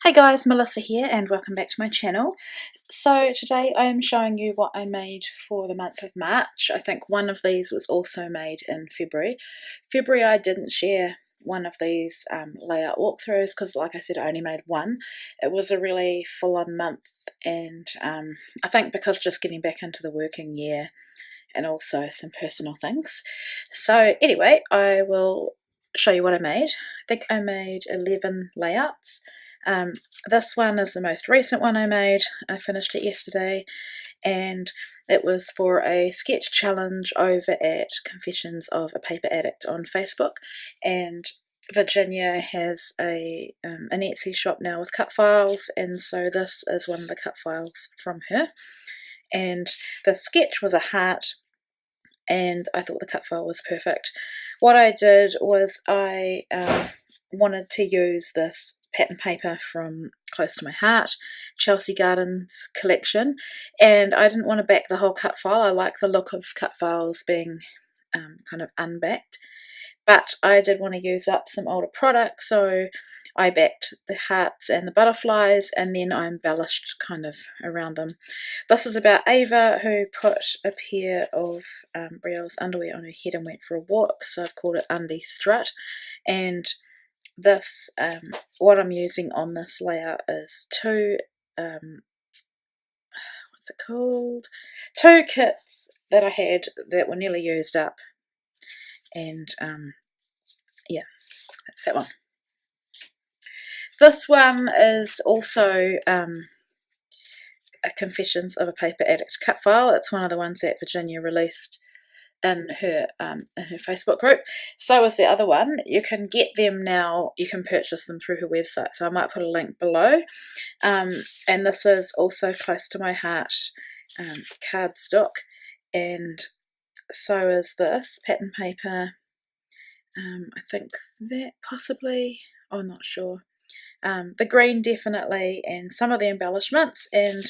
Hey guys, Melissa here and welcome back to my channel. So today I am showing you what I made for the month of March. I think one of these was also made in February. February I didn't share one of these layout walkthroughs because like I said I only made one. It was a really full-on month and I think because just getting back into the working year and also some personal things. So anyway, I will show you what I made. I think I made 11 layouts. This one is the most recent one I made. I finished it yesterday and it was for a sketch challenge over at Confessions of a Paper Addict on Facebook, and Virginia has an Etsy shop now with cut files, and so this is one of the cut files from her. And the sketch was a heart and I thought the cut file was perfect. What I did was I wanted to use this pattern paper from Close to My Heart, Chelsea Gardens collection, and I didn't want to back the whole cut file. I like the look of cut files being kind of unbacked, but I did want to use up some older product, so I backed the hearts and the butterflies and then I embellished kind of around them. This is about Ava, who put a pair of Brielle's underwear on her head and went for a walk, so I've called it Undie Strut. And this, what I'm using on this layout is two, what's it called? Two kits that I had that were nearly used up. And yeah, that's that one. This one is also a Confessions of a Paper Addict cut file. It's one of the ones that Virginia released in her Facebook group. So is the other one. You can get them now. You can purchase them through her website. So I might put a link below. And this is also Close to My Heart cardstock, and so is this pattern paper. I think that possibly. I'm not sure. The green definitely, and some of the embellishments, and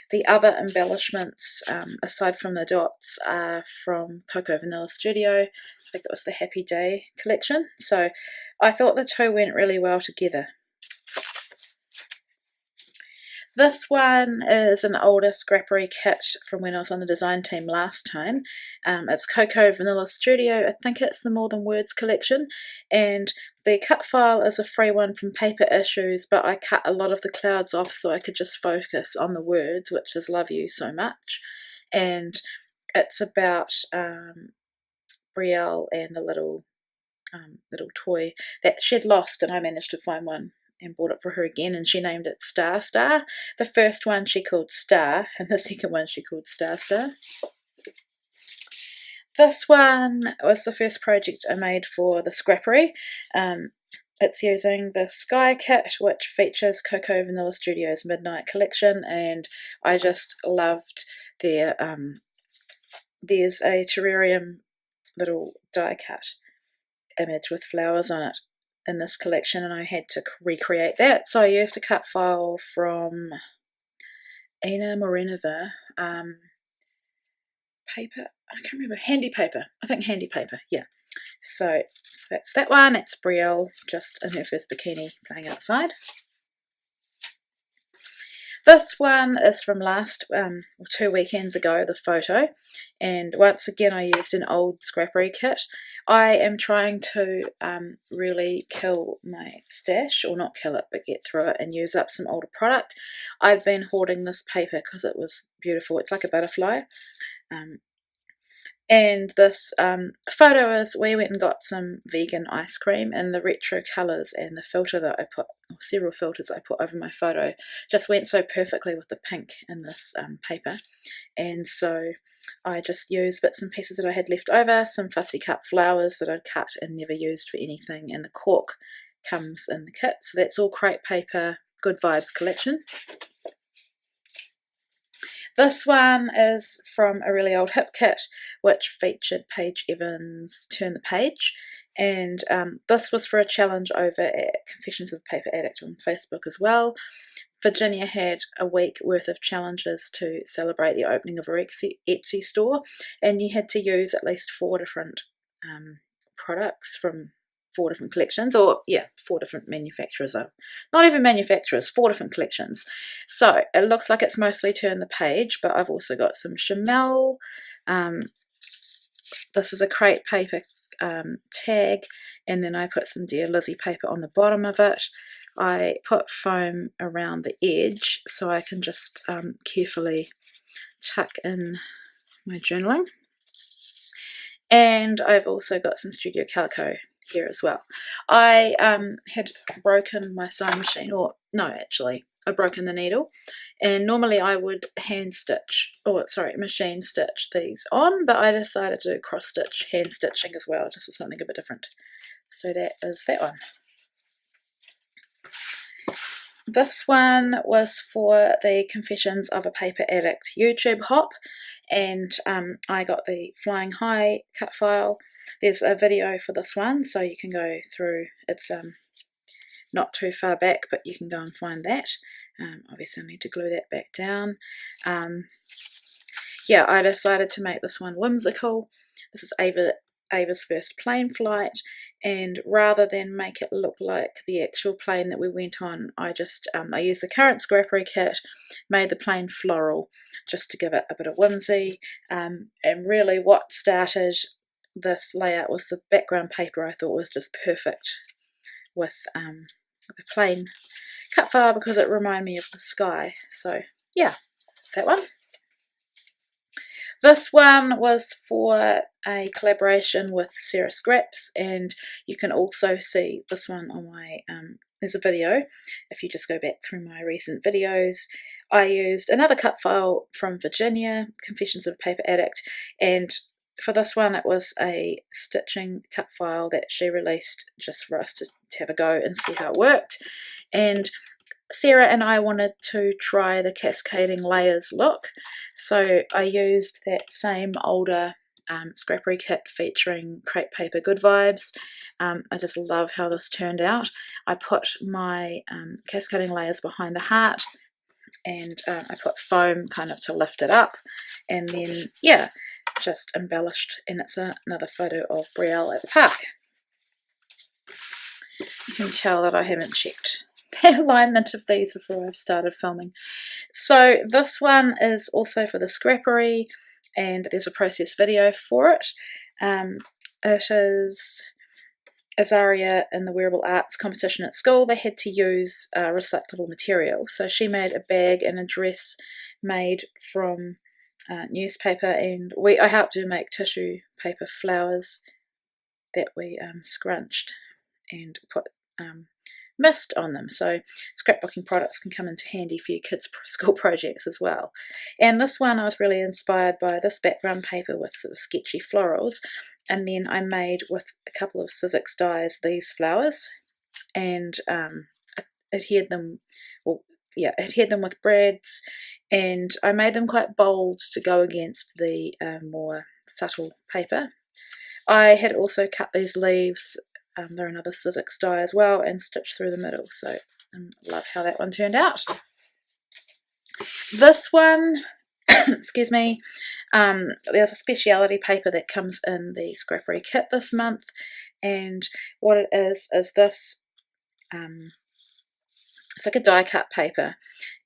the other embellishments aside from the dots are from Cocoa Vanilla Studio. I think it was the Happy Day collection, so I thought the two went really well together. This one is an older scrappery kit from when I was on the design team last time. It's Cocoa Vanilla Studio. I think it's the More Than Words collection, and the cut file is a free one from Paper Issues, but I cut a lot of the clouds off so I could just focus on the words, which is Love You So Much. And it's about Brielle and the little toy that she'd lost, and I managed to find one and bought it for her again, and she named it Star Star. The first one she called Star, and the second one she called Star Star. This one was the first project I made for the scrappery. It's using the Sky kit, which features Cocoa Vanilla Studios Midnight collection, and I just loved their there's a terrarium little die cut image with flowers on it in this collection, and I had to recreate that, so I used a cut file from Ina Morenova paper. I can't remember. Handy Paper. I think Handy Paper. Yeah. So that's that one. It's Brielle just in her first bikini playing outside. This one is from last 2 weekends ago, the photo, and once again I used an old scrappery kit. I am trying to really kill my stash, or not kill it, but get through it and use up some older product. I'd been hoarding this paper because it was beautiful. It's like a butterfly. And this photo is, we went and got some vegan ice cream, and the retro colours and the filter that I put, or several filters I put over my photo, just went so perfectly with the pink in this paper. And so I just used bits and pieces that I had left over, some fussy cut flowers that I'd cut and never used for anything, and the cork comes in the kit. So that's all crepe paper, Good Vibes collection. This one is from a really old hip kit, which featured Paige Evans' Turn the Page, and this was for a challenge over at Confessions of a Paper Addict on Facebook as well. Virginia had a week worth of challenges to celebrate the opening of her Etsy store, and you had to use at least 4 different products from 4 different collections, or yeah, 4 different manufacturers, not even manufacturers, 4 different collections. So it looks like it's mostly Turn the Page, but I've also got some Chamel. This is a crepe paper tag, and then I put some Dear Lizzie paper on the bottom of it. I put foam around the edge so I can just carefully tuck in my journaling. And I've also got some Studio Calico here as well. I had broken my sewing machine, or no, actually, I'd broken the needle, and normally I would hand stitch, or sorry, machine stitch these on, but I decided to do cross stitch hand stitching as well, just for something a bit different. So that is that one. This one was for the Confessions of a Paper Addict YouTube hop, and I got the Flying High cut file. There's a video for this one, so you can go through. It's not too far back, but you can go and find that. Obviously I need to glue that back down. Yeah, I decided to make this one whimsical. This is Ava's first plane flight, and rather than make it look like the actual plane that we went on, I just I used the current Scrappery kit, made the plane floral just to give it a bit of whimsy, and really what started this layout was the background paper. I thought was just perfect with the plane cut file because it reminded me of the sky. So yeah, that's that one. This one was for a collaboration with Sarah Scraps, and you can also see this one on my, there's a video, if you just go back through my recent videos. I used another cut file from Virginia, Confessions of a Paper Addict, and for this one it was a stitching cut file that she released just for us to have a go and see how it worked. And Sarah and I wanted to try the cascading layers look, so I used that same older Scrappery kit featuring crepe paper Good Vibes. I just love how this turned out. I put my cascading layers behind the heart, and I put foam kind of to lift it up, and then yeah, just embellished. And it's another photo of Brielle at the park. You can tell that I haven't checked the alignment of these before I've started filming. So this one is also for the Scrappery, and there's a process video for it. It is Azaria in the Wearable Arts competition at school. They had to use recyclable material, so she made a bag and a dress made from newspaper, and I helped her make tissue paper flowers that we scrunched and put mist on them, so scrapbooking products can come into handy for your kids' school projects as well. And this one I was really inspired by this background paper with sort of sketchy florals, and then I made with a couple of Sizzix dies these flowers, and adhered them, well yeah, adhered them with brads, and I made them quite bold to go against the more subtle paper. I had also cut these leaves, they're another Sizzix die as well, and stitched through the middle, so love how that one turned out. This one, excuse me, there's a speciality paper that comes in the Scrappery kit this month, and what it is this, it's like a die cut paper,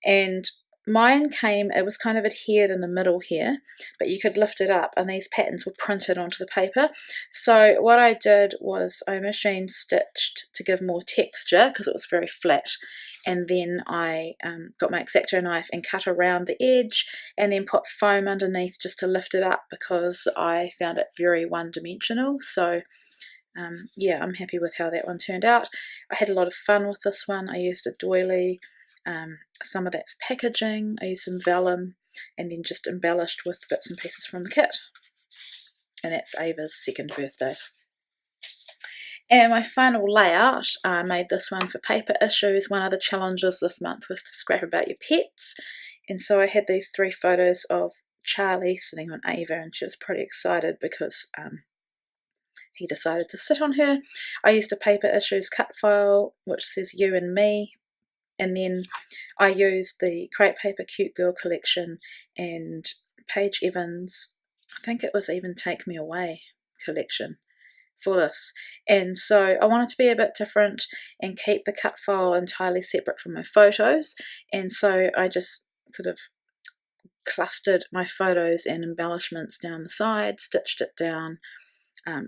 and mine it was kind of adhered in the middle here, but you could lift it up and these patterns were printed onto the paper. So what I did was I machine stitched to give more texture because it was very flat, and then I got my X-Acto knife and cut around the edge, and then put foam underneath just to lift it up because I found it very one-dimensional. So yeah, I'm happy with how that one turned out. I had a lot of fun with this one. I used a doily, some of that's packaging, I used some vellum, and then just embellished with bits and pieces from the kit. And that's Ava's second birthday. And my final layout, I made this one for paper issues. One of the challenges this month was to scrap about your pets, and so I had these 3 photos of Charlie sitting on Ava, and she was pretty excited because he decided to sit on her. I used a paper issues cut file which says you and me, and then I used the crepe paper Cute Girl collection and Paige Evans, I think it was even Take Me Away collection for this, and so I wanted to be a bit different and keep the cut file entirely separate from my photos, and so I just sort of clustered my photos and embellishments down the side, stitched it down.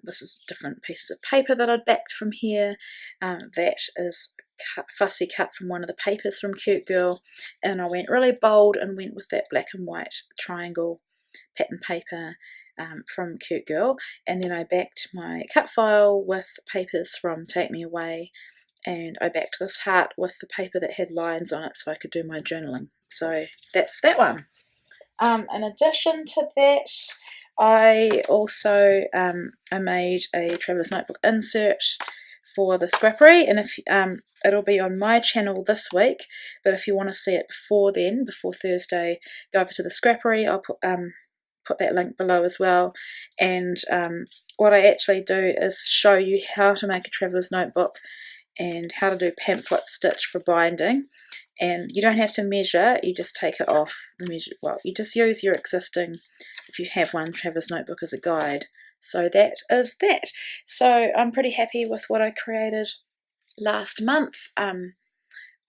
This is different pieces of paper that I'd backed from here. That is fussy cut from one of the papers from Cute Girl, and I went really bold and went with that black and white triangle pattern paper from Cute Girl, and then I backed my cut file with papers from Take Me Away, and I backed this heart with the paper that had lines on it so I could do my journaling. So that's that one. In addition to that, I also I made a Traveller's Notebook insert for the scrappery, and if it'll be on my channel this week, but if you want to see it before then, before Thursday, go over to the scrappery. I'll put that link below as well. And what I actually do is show you how to make a Traveller's Notebook and how to do pamphlet stitch for binding. And you don't have to measure, you just take it off the measure. Well, you just use your existing, if you have one, Traveller's Notebook as a guide. So that is that. So I'm pretty happy with what I created last month.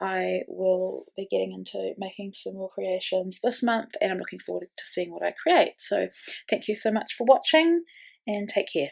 I will be getting into making some more creations this month, and I'm looking forward to seeing what I create. So thank you so much for watching, and take care.